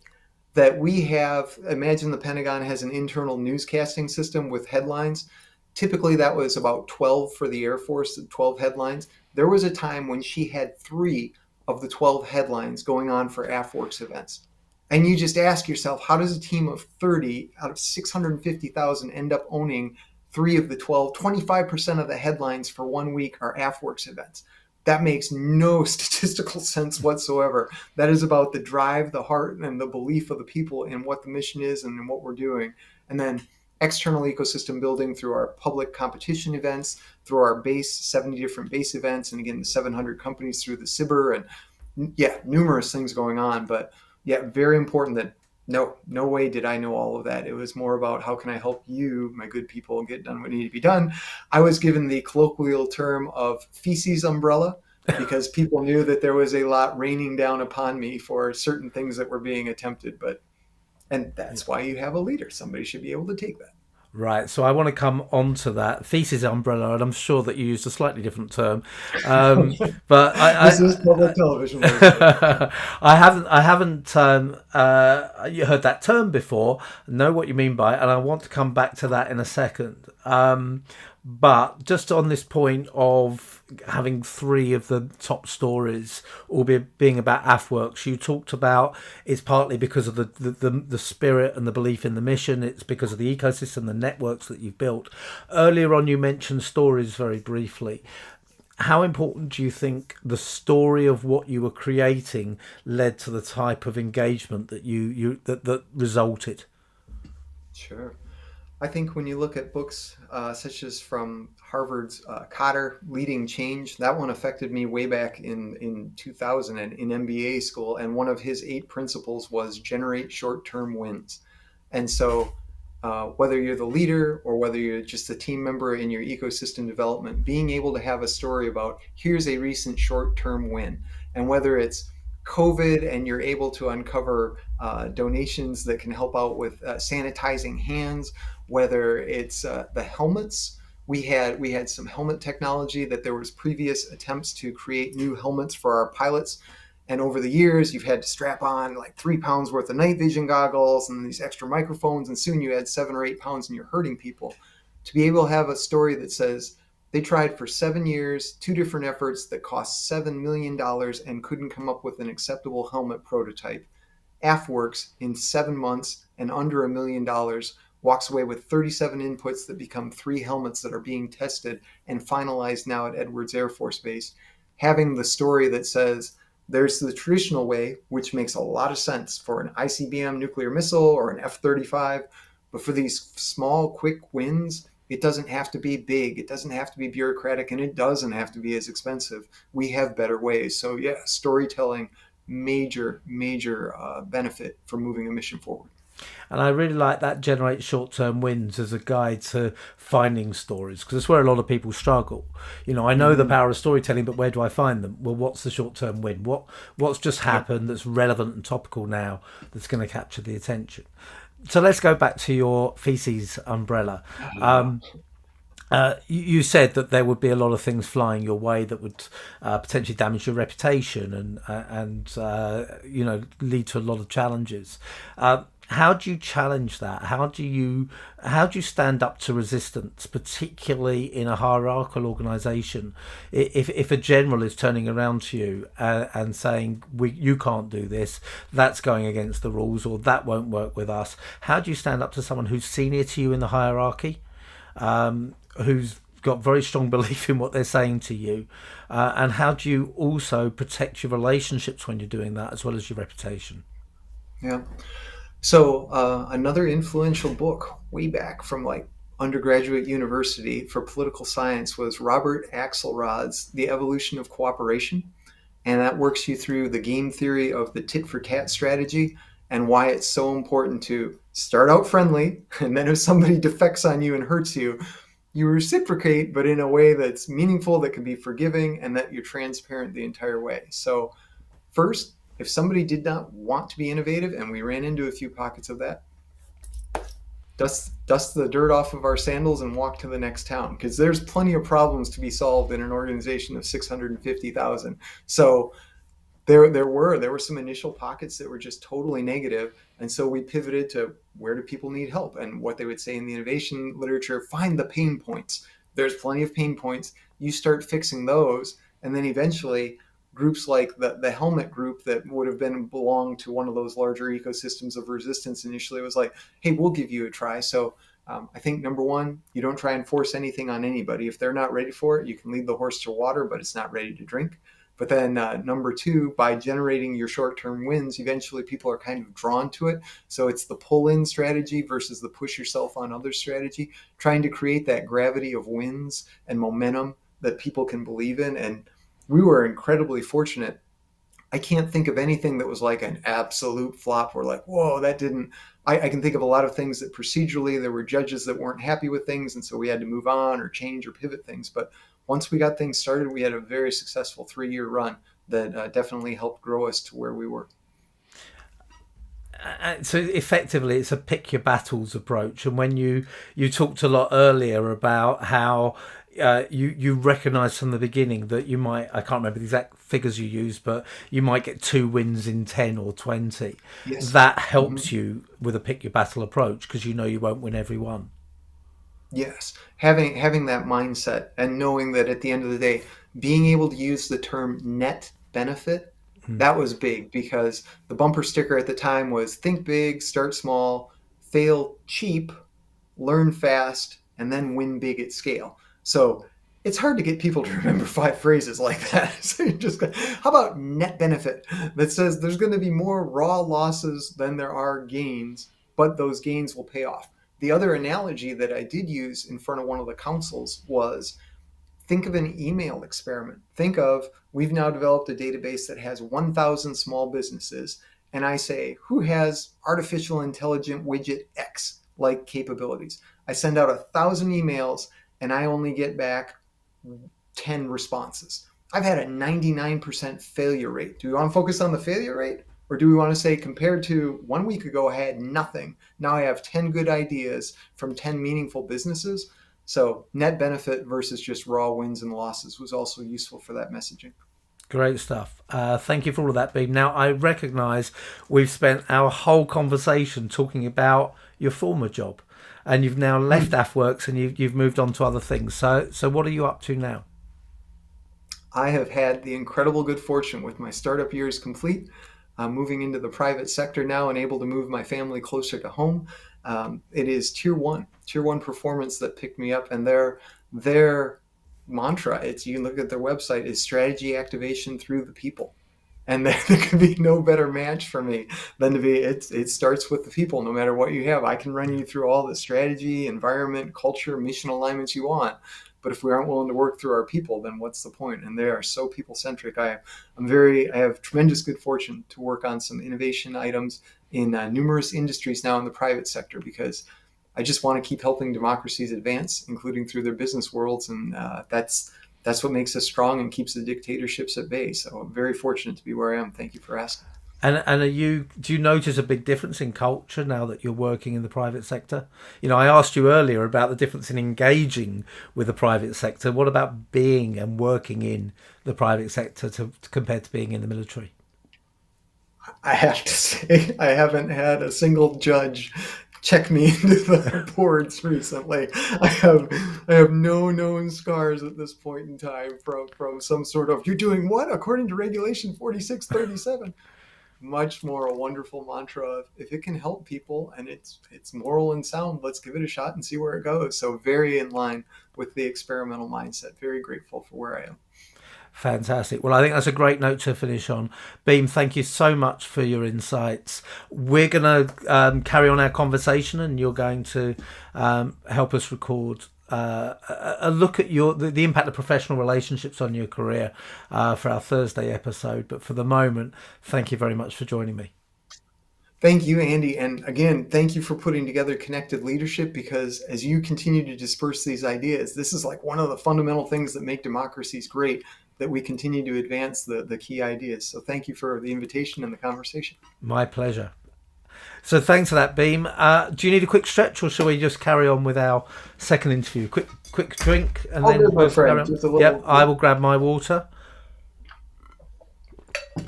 that we have, imagine the Pentagon has an internal newscasting system with headlines. Typically, that was about 12 for the Air Force, 12 headlines. There was a time when she had three of the 12 headlines going on for AFWERX events. And you just ask yourself, how does a team of 30 out of 650,000 end up owning three of the 12? 25% of the headlines for 1 week are AFWERX events. That makes no statistical sense whatsoever. That is about the drive, the heart, and the belief of the people in what the mission is and in what we're doing. And then external ecosystem building through our public competition events, through our base, 70 different base events, and again, the 700 companies through the CIBR, and yeah, numerous things going on. But yeah, very important that no way did I know all of that. It was more about how can I help you, my good people, get done what needed to be done. I was given the colloquial term of feces umbrella because people knew that there was a lot raining down upon me for certain things that were being attempted. And that's why you have a leader. Somebody should be able to take that. Right, so I want to come on to that thesis umbrella, and I'm sure that you used a slightly different term, but This is public television. I haven't you heard that term before. Know what you mean by it, and I want to come back to that in a second. But just on this point of having three of the top stories all being about AFWERX, you talked about it's partly because of the spirit and the belief in the mission. It's because of the ecosystem, the networks that you've built. Earlier on, you mentioned stories very briefly. How important do you think the story of what you were creating led to the type of engagement that resulted? Sure. I think when you look at books such as from Harvard's Cotter, Leading Change, that one affected me way back in 2000 and in MBA school. And one of his 8 principles was generate short-term wins. And so whether you're the leader or whether you're just a team member in your ecosystem development, being able to have a story about here's a recent short-term win. And whether it's COVID and you're able to uncover donations that can help out with sanitizing hands, whether it's the helmets. We had some helmet technology that there was previous attempts to create new helmets for our pilots. And over the years, you've had to strap on like 3 pounds worth of night vision goggles and these extra microphones, and soon you had 7 or 8 pounds and you're hurting people. To be able to have a story that says they tried for 7 years, two different efforts that cost $7 million and couldn't come up with an acceptable helmet prototype. AFWERX in 7 months and under $1 million walks away with 37 inputs that become 3 helmets that are being tested and finalized now at Edwards Air Force Base. Having the story that says there's the traditional way, which makes a lot of sense for an ICBM nuclear missile or an F-35, but for these small, quick wins, it doesn't have to be big, it doesn't have to be bureaucratic, and it doesn't have to be as expensive. We have better ways. So yeah, storytelling, major benefit for moving a mission forward. And I really like that generate short term wins as a guide to finding stories because it's where a lot of people struggle. I know the Mm-hmm. power of storytelling, but where do I find them? Well, what's the short term win? What's just Yep. happened that's relevant and topical now that's going to capture the attention? So let's go back to your feces umbrella. Um, you said that there would be a lot of things flying your way that would potentially damage your reputation and lead to a lot of challenges. How do you challenge that? How do you stand up to resistance, particularly in a hierarchical organisation? If a general is turning around to you and saying you can't do this, that's going against the rules, or that won't work with us. How do you stand up to someone who's senior to you in the hierarchy? Who's got very strong belief in what they're saying to you, and how do you also protect your relationships when you're doing that as well as your reputation? Yeah. So another influential book way back from like undergraduate university for political science was Robert Axelrod's The Evolution of Cooperation. And that works you through the game theory of the tit for tat strategy and why it's so important to Start out friendly, and then if somebody defects on you and hurts you, you reciprocate, but in a way that's meaningful, that can be forgiving, and that you're transparent the entire way. So, first, if somebody did not want to be innovative, and we ran into a few pockets of that, dust the dirt off of our sandals and walk to the next town, because there's plenty of problems to be solved in an organization of 650,000. So there were some initial pockets that were just totally negative, and so we pivoted to where do people need help, and what they would say in the innovation literature: find the pain points. There's plenty of pain points. You start fixing those, and then eventually groups like the helmet group that would have been belonged to one of those larger ecosystems of resistance initially was like, hey, we'll give you a try. So I think number one, you don't try and force anything on anybody. If they're not ready for it, you can lead the horse to water, but it's not ready to drink. But then number two, by generating your short-term wins, eventually people are kind of drawn to it. So it's the pull-in strategy versus the push yourself on others strategy, trying to create that gravity of wins and momentum that people can believe in. And we were incredibly fortunate. I can't think of anything that was like an absolute flop. We're like, whoa, that didn't. I can think of a lot of things that procedurally there were judges that weren't happy with things, and so we had to move on or change or pivot things. But once we got things started, we had a very successful 3-year run that definitely helped grow us to where we were. So effectively it's a pick your battles approach. And when you talked a lot earlier about how you recognise from the beginning that you might, I can't remember the exact figures you used, but you might get 2 wins in 10 or 20. Yes. That helps Mm-hmm. you with a pick your battle approach, because you know you won't win every one. Yes, having that mindset and knowing that at the end of the day, being able to use the term net benefit, that was big, because the bumper sticker at the time was think big, start small, fail cheap, learn fast, and then win big at scale. So it's hard to get people to remember 5 phrases like that. So you just go, how about net benefit that says there's going to be more raw losses than there are gains, but those gains will pay off. The other analogy that I did use in front of one of the councils was, think of an email experiment. Think of, we've now developed a database that has 1,000 small businesses, and I say, who has artificial intelligent widget X like capabilities? I send out 1,000 emails, and I only get back 10 responses. I've had a 99% failure rate. Do we want to focus on the failure rate? Or do we want to say, compared to 1 week ago, I had nothing. Now I have 10 good ideas from 10 meaningful businesses. So net benefit versus just raw wins and losses was also useful for that messaging. Great stuff. Thank you for all of that, Beam. Now, I recognise we've spent our whole conversation talking about your former job, and you've now left AFWERX and you've moved on to other things. So what are you up to now? I have had the incredible good fortune, with my startup years complete, moving into the private sector now and able to move my family closer to home. It is tier one performance that picked me up, and their mantra, it's, you can look at their website, is strategy activation through the people. And there could be no better match for me than to be, it starts with the people. No matter what you have, I can run you through all the strategy, environment, culture, mission alignments you want. But if we aren't willing to work through our people, then what's the point? And they are so people centric. I have tremendous good fortune to work on some innovation items in numerous industries now in the private sector, because I just want to keep helping democracies advance, including through their business worlds. And that's what makes us strong and keeps the dictatorships at bay. So I'm very fortunate to be where I am. Thank you for asking. And do you notice a big difference in culture now that you're working in the private sector? You know, I asked you earlier about the difference in engaging with the private sector. What about being and working in the private sector compared to being in the military? I have to say, I haven't had a single judge check me into the boards recently. I have no known scars at this point in time from some sort of, you're doing what according to regulation 4637. Much more a wonderful mantra of, if it can help people and it's moral and sound, let's give it a shot and see where it goes. So very in line with the experimental mindset. Very grateful for where I am. Fantastic. Well, I think that's a great note to finish on. Beam, thank you so much for your insights. We're going to carry on our conversation, and you're going to help us record a look at the impact of professional relationships on your career for our Thursday episode. But for the moment, thank you very much for joining me. Thank you, Andy. And again, thank you for putting together Connected Leadership, because as you continue to disperse these ideas, this is like one of the fundamental things that make democracies great, that we continue to advance the key ideas. So thank you for the invitation and the conversation. My pleasure. So thanks for that, Beam. Do you need a quick stretch, or shall we just carry on with our second interview? Quick drink, and All then good, my we'll carry friend. on. Just a little. Yep, I will grab my water.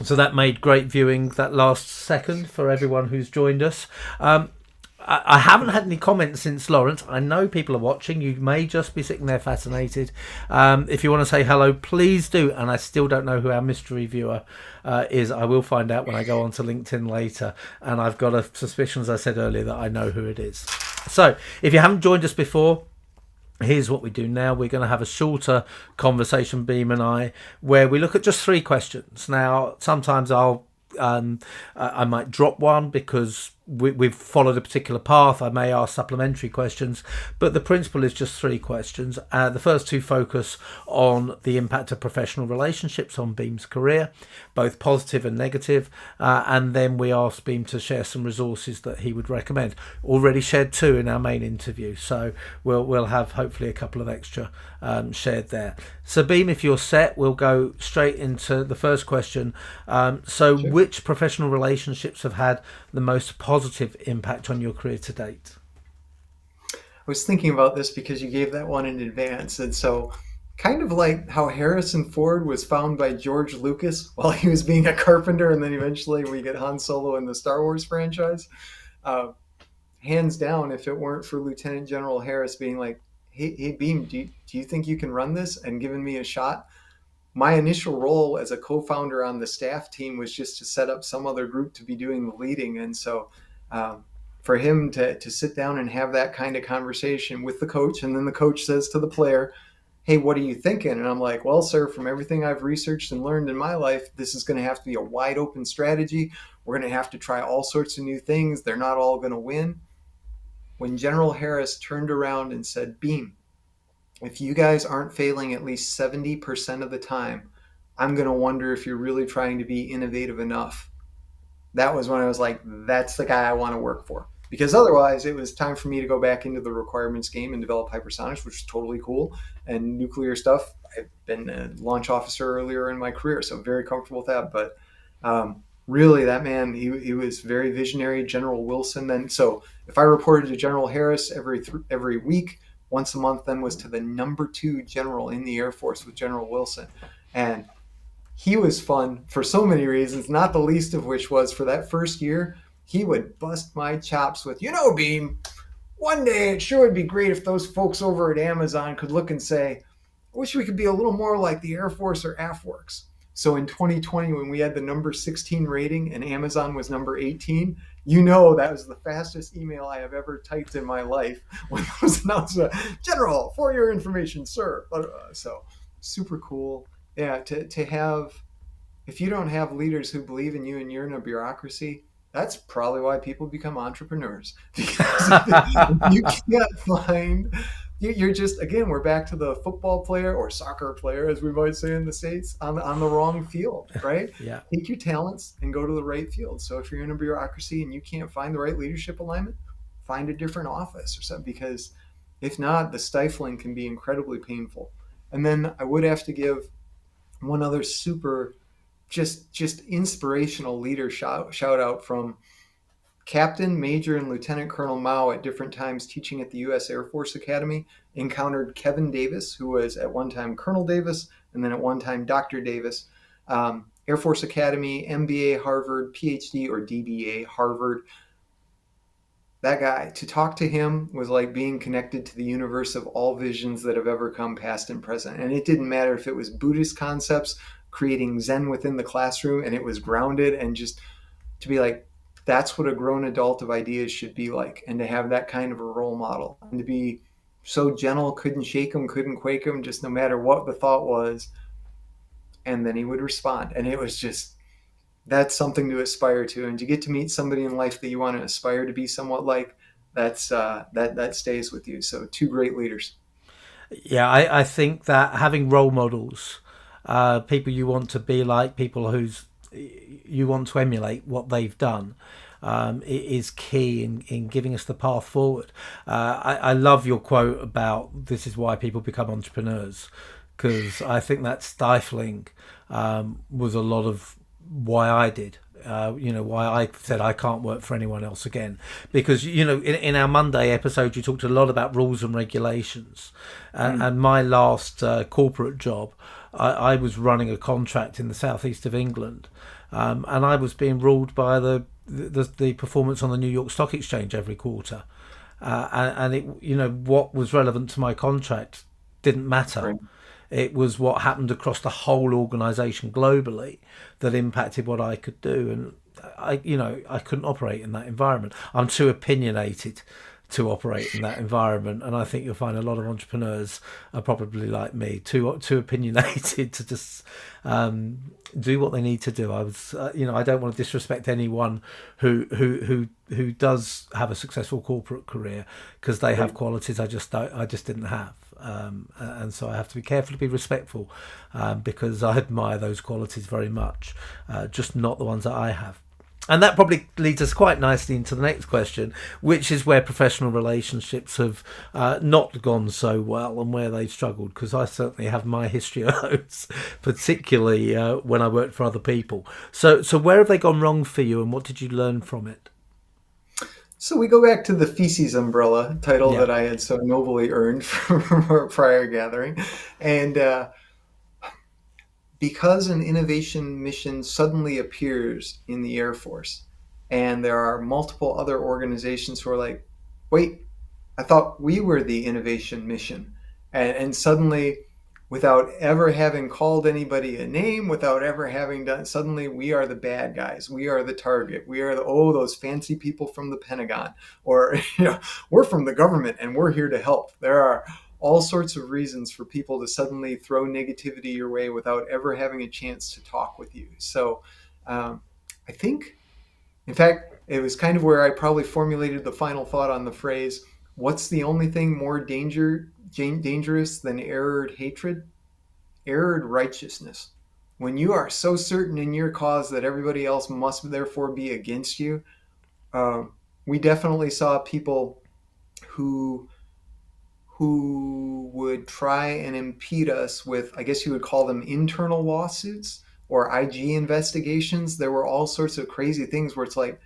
So that made great viewing that last second for everyone who's joined us. I haven't had any comments since Lawrence. I know people are watching. You may just be sitting there fascinated. If you want to say hello, please do. And I still don't know who our mystery viewer is. I will find out when I go onto LinkedIn later. And I've got a suspicion, as I said earlier, that I know who it is. So if you haven't joined us before, here's what we do now. We're going to have a shorter conversation, Beam and I, where we look at just 3 questions. Now, sometimes I might drop one because we've followed a particular path. I may ask supplementary questions, but the principle is just 3 questions. The first 2 focus on the impact of professional relationships on Beam's career, both positive and negative, and then we ask Beam to share some resources that he would recommend. Already shared 2 in our main interview, so we'll have hopefully a couple of extra shared there. So Beam, if you're set, we'll go straight into the first question. Sure. Which professional relationships have had the most positive impact on your career to date? I was thinking about this because you gave that one in advance. And so, kind of like how Harrison Ford was found by George Lucas while he was being a carpenter, and then eventually we get Han Solo in the Star Wars franchise. Hands down, if it weren't for Lieutenant General Harris being like, hey Beam, do you think you can run this, and giving me a shot? My initial role as a co-founder on the staff team was just to set up some other group to be doing the leading. And so for him to sit down and have that kind of conversation with the coach, and then the coach says to the player, hey, what are you thinking? And I'm like, well, sir, from everything I've researched and learned in my life, this is going to have to be a wide open strategy. We're going to have to try all sorts of new things. They're not all going to win. When General Harris turned around and said, Beam, if you guys aren't failing at least 70% of the time, I'm going to wonder if you're really trying to be innovative enough. That was when I was like, that's the guy I want to work for. Because otherwise, it was time for me to go back into the requirements game and develop hypersonics, which is totally cool. And nuclear stuff, I've been a launch officer earlier in my career, so I'm very comfortable with that. But really, that man, he was very visionary. General Wilson. Then, so if I reported to General Harris every week, once a month, then was to the number 2 general in the Air Force with General Wilson. And he was fun for so many reasons, not the least of which was for that first year, he would bust my chops with, Beam, one day it sure would be great if those folks over at Amazon could look and say, I wish we could be a little more like the Air Force or AFWERX. So in 2020, when we had the number 16 rating and Amazon was number 18, that was the fastest email I have ever typed in my life when those announcements, General, for your information, sir. So super cool. Yeah, to have, if you don't have leaders who believe in you and you're in a bureaucracy, that's probably why people become entrepreneurs. Because you can't find, you're just, again, we're back to the football player or soccer player, as we might say in the States, on the wrong field, right? Yeah. Take your talents and go to the right field. So if you're in a bureaucracy and you can't find the right leadership alignment, find a different office or something, because if not, the stifling can be incredibly painful. And then I would have to give one other super just inspirational leader shout out from Captain, Major, and Lieutenant Colonel Maue at different times teaching at the U.S. Air Force Academy. Encountered Kevin Davis, who was at one time Colonel Davis and then at one time Dr. Davis. Air Force Academy, MBA, Harvard, PhD or DBA, Harvard. That guy, to talk to him was like being connected to the universe of all visions that have ever come, past and present. And it didn't matter if it was Buddhist concepts, creating Zen within the classroom, and it was grounded, and just to be like, that's what a grown adult of ideas should be like. And to have that kind of a role model, and to be so gentle, couldn't shake him, couldn't quake him, just no matter what the thought was. And then he would respond. And it was just, that's something to aspire to. And to get to meet somebody in life that you want to aspire to be somewhat like, that's that stays with you. So 2 great leaders. Yeah, I think that having role models, people you want to be like, people you want to emulate what they've done, is key in giving us the path forward. I love your quote about this is why people become entrepreneurs, because I think that stifling was a lot of why I did. Why I said I can't work for anyone else again. Because, in our Monday episode, you talked a lot about rules and regulations. And my last corporate job, I was running a contract in the southeast of England. And I was being ruled by the performance on the New York Stock Exchange every quarter. And it, what was relevant to my contract didn't matter. Right. It was what happened across the whole organisation globally that impacted what I could do, and I couldn't operate in that environment. I'm too opinionated to operate in that environment, and I think you'll find a lot of entrepreneurs are probably like me, too opinionated to just do what they need to do. I don't want to disrespect anyone who does have a successful corporate career, because they have qualities I just didn't have. And so I have to be careful to be respectful, because I admire those qualities very much, just not the ones that I have. And that probably leads us quite nicely into the next question, which is where professional relationships have not gone so well and where they've struggled, because I certainly have my history of those, particularly when I worked for other people. So where have they gone wrong for you, and what did you learn from it? So we go back to the feces umbrella title Yeah. that I had so nobly earned from our prior gathering. And because an innovation mission suddenly appears in the Air Force, and there are multiple other organizations who are like, wait, I thought we were the innovation mission. And suddenly, without ever having called anybody a name, without ever having done, suddenly we are the bad guys. We are the target. We are those fancy people from the Pentagon, or, we're from the government and we're here to help. There are all sorts of reasons for people to suddenly throw negativity your way without ever having a chance to talk with you. So I think, in fact, it was kind of where I probably formulated the final thought on the phrase, what's the only thing more dangerous than errored hatred? Errored righteousness. When you are so certain in your cause that everybody else must therefore be against you, we definitely saw people who would try and impede us with, I guess you would call them internal lawsuits or IG investigations. There were all sorts of crazy things where it's like,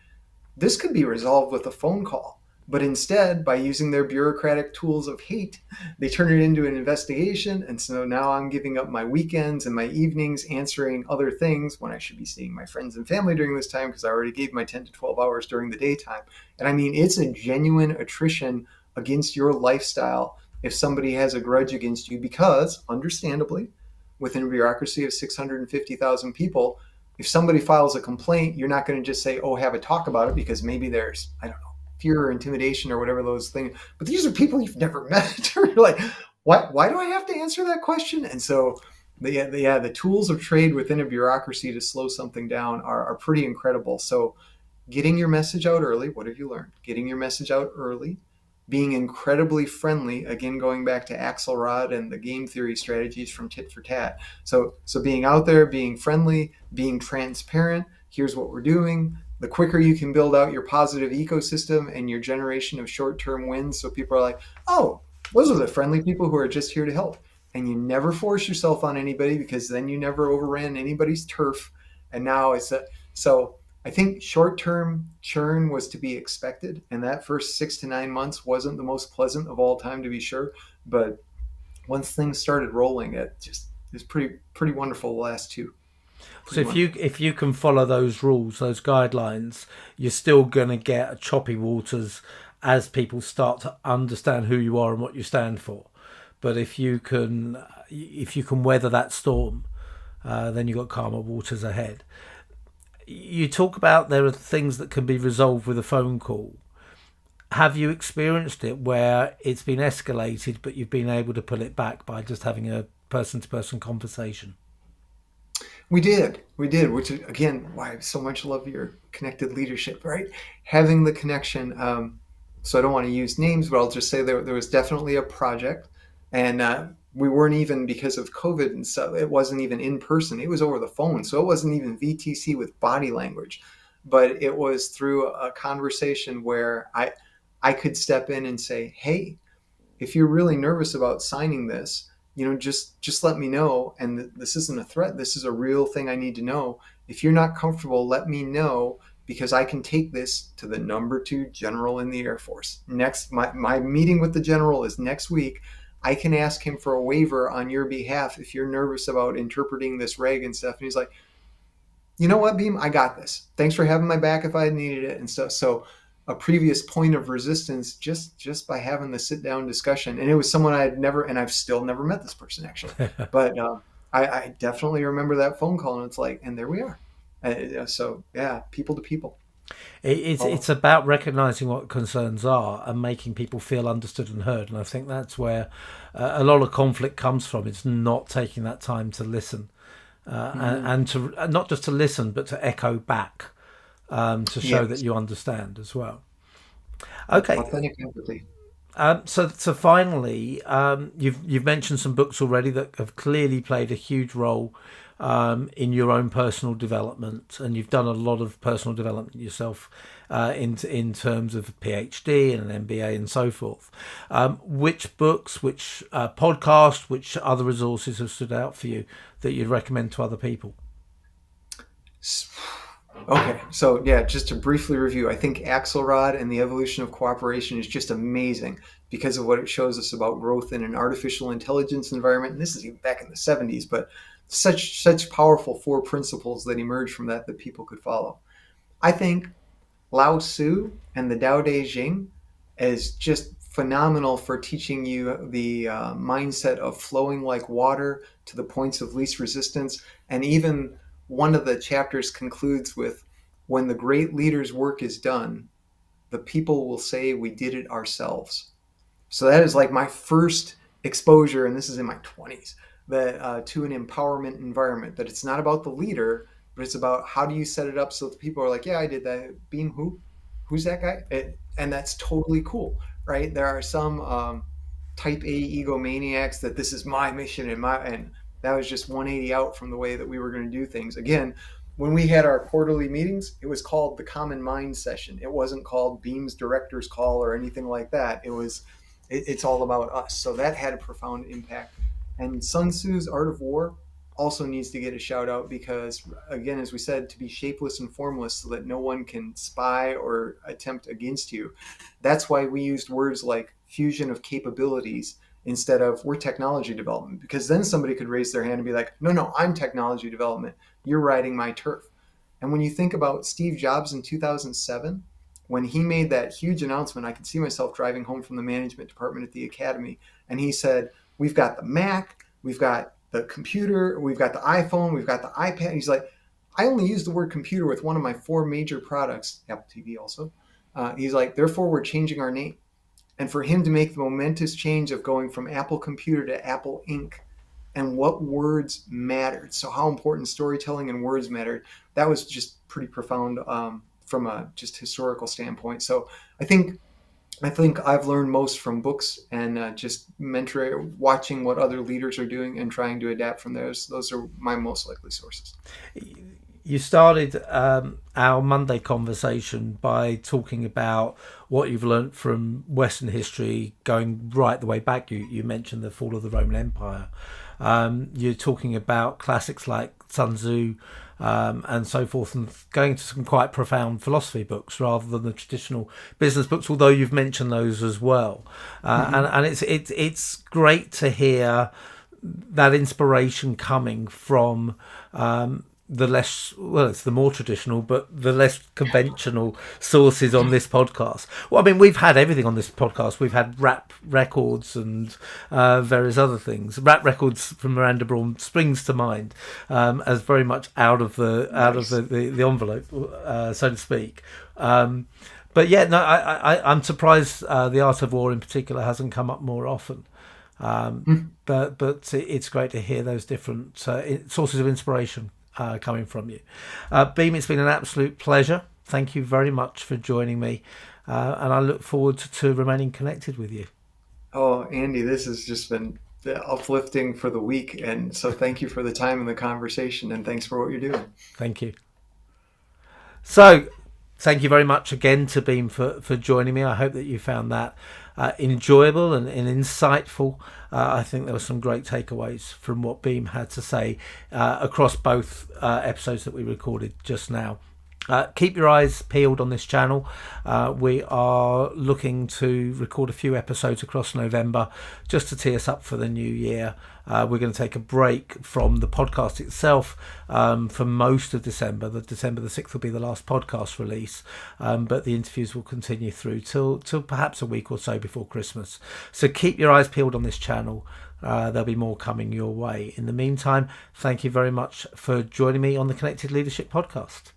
this could be resolved with a phone call. But instead, by using their bureaucratic tools of hate, they turn it into an investigation. And so now I'm giving up my weekends and my evenings answering other things when I should be seeing my friends and family during this time, because I already gave my 10 to 12 hours during the daytime. And I mean, it's a genuine attrition against your lifestyle if somebody has a grudge against you, because, understandably, within a bureaucracy of 650,000 people, if somebody files a complaint, you're not going to just say, oh, have a talk about it, because maybe there's, I don't know, fear or intimidation or whatever those things. But these are people you've never met. You're like, why do I have to answer that question? And so the tools of trade within a bureaucracy to slow something down are pretty incredible. So getting your message out early, what have you learned? Getting your message out early, being incredibly friendly, again, going back to Axelrod and the game theory strategies from Tit for Tat. So being out there, being friendly, being transparent, here's what we're doing. The quicker you can build out your positive ecosystem and your generation of short-term wins, so people are like, oh, those are the friendly people who are just here to help. And you never force yourself on anybody, because then you never overran anybody's turf. And now so I think short-term churn was to be expected, and that first 6 to 9 months wasn't the most pleasant of all time, to be sure. But once things started rolling, it was pretty wonderful. The last two. So if you can follow those rules, those guidelines, you're still going to get choppy waters as people start to understand who you are and what you stand for. But if you can weather that storm, then you've got calmer waters ahead. You talk about there are things that can be resolved with a phone call. Have you experienced it where it's been escalated, but you've been able to pull it back by just having a person-to-person conversation? We did, which is, again, why I so much love your connected leadership, right? Having the connection. So I don't want to use names, but I'll just say there was definitely a project, and we weren't even, because of COVID and stuff, it wasn't even in person. It was over the phone. So it wasn't even VTC with body language. but it was through a conversation where I could step in and say, hey, if you're really nervous about signing this, just let me know. And this isn't a threat. This is a real thing I need to know. If you're not comfortable, let me know, because I can take this to the number 2 general in the Air Force. Next, my meeting with the general is next week. I can ask him for a waiver on your behalf if you're nervous about interpreting this reg and stuff. And he's like, you know what, Beam, I got this. Thanks for having my back if I needed it and stuff. So a previous point of resistance just by having the sit down discussion, and it was someone I had never, and I've still never met this person actually, but I definitely remember that phone call, and it's like, and there we are. So yeah, people to people. It's about recognizing what concerns are and making people feel understood and heard, and I think that's where a lot of conflict comes from. It's not taking that time to listen, and to not just to listen, but to echo back, to show that you understand as well. Okay. Authentic empathy. So finally, you've mentioned some books already that have clearly played a huge role in your own personal development, and you've done a lot of personal development yourself in terms of a PhD and an MBA and so forth. Which books, which podcasts, which other resources have stood out for you that you'd recommend to other people? Okay, so yeah, just to briefly review, I think Axelrod and the Evolution of Cooperation is just amazing because of what it shows us about growth in an artificial intelligence environment. And this is even back in the 70s, but such powerful 4 principles that emerged from that people could follow. I think Lao Tzu and the Tao Te Ching is just phenomenal for teaching you the mindset of flowing like water to the points of least resistance. And even one of the chapters concludes with, when the great leader's work is done, the people will say we did it ourselves. So that is like my first exposure, and this is in my 20s, that to an empowerment environment, that it's not about the leader, but it's about how do you set it up so that people are like, yeah, I did that. Beam, who's that guy? And that's totally cool, right? There are some type A egomaniacs that this is my mission, and that was just 180 out from the way that we were going to do things. Again, when we had our quarterly meetings, it was called the Common Mind Session. It wasn't called Beam's Director's Call or anything like that. It's all about us. So that had a profound impact. And Sun Tzu's Art of War also needs to get a shout out because, again, as we said, to be shapeless and formless so that no one can spy or attempt against you. That's why we used words like fusion of capabilities instead of we're technology development, because then somebody could raise their hand and be like, no, I'm technology development. You're riding my turf. And when you think about Steve Jobs in 2007, when he made that huge announcement, I could see myself driving home from the management department at the academy, and he said, we've got the Mac, we've got the computer, we've got the iPhone, we've got the iPad. He's like, I only use the word computer with one of my 4 major products, Apple TV also. He's like, therefore, we're changing our name. And for him to make the momentous change of going from Apple Computer to Apple Inc., and what words mattered, so how important storytelling and words mattered, that was just pretty profound from a just historical standpoint. So I think I've learned most from books and just watching what other leaders are doing and trying to adapt from those. Those are my most likely sources. You started our Monday conversation by talking about what you've learned from Western history going right the way back. You mentioned the fall of the Roman Empire. You're talking about classics like Sun Tzu and so forth, and going to some quite profound philosophy books rather than the traditional business books, although you've mentioned those as well. And it's great to hear that inspiration coming from it's the more traditional, but the less conventional sources on this podcast. Well, I mean, we've had everything on this podcast. We've had rap records and various other things. Rap records from Miranda Braun springs to mind as very much out of the envelope, so to speak. But yeah, no, I'm surprised the Art of War in particular hasn't come up more often. But it's great to hear those different sources of inspiration coming from you. Beam, it's been an absolute pleasure. Thank you very much for joining me, and I look forward to remaining connected with you. Oh, Andy, this has just been uplifting for the week, and so thank you for the time and the conversation, and thanks for what you're doing. Thank you. So Thank you very much again to Beam for joining me. I hope that you found that enjoyable and insightful. I think there were some great takeaways from what Beam had to say across both episodes that we recorded just now. Keep your eyes peeled on this channel. We are looking to record a few episodes across November just to tee us up for the new year. We're going to take a break from the podcast itself for most of December. December the 6th will be the last podcast release, but the interviews will continue through till perhaps a week or so before Christmas. So keep your eyes peeled on this channel. There'll be more coming your way. In the meantime, thank you very much for joining me on the Connected Leadership Podcast.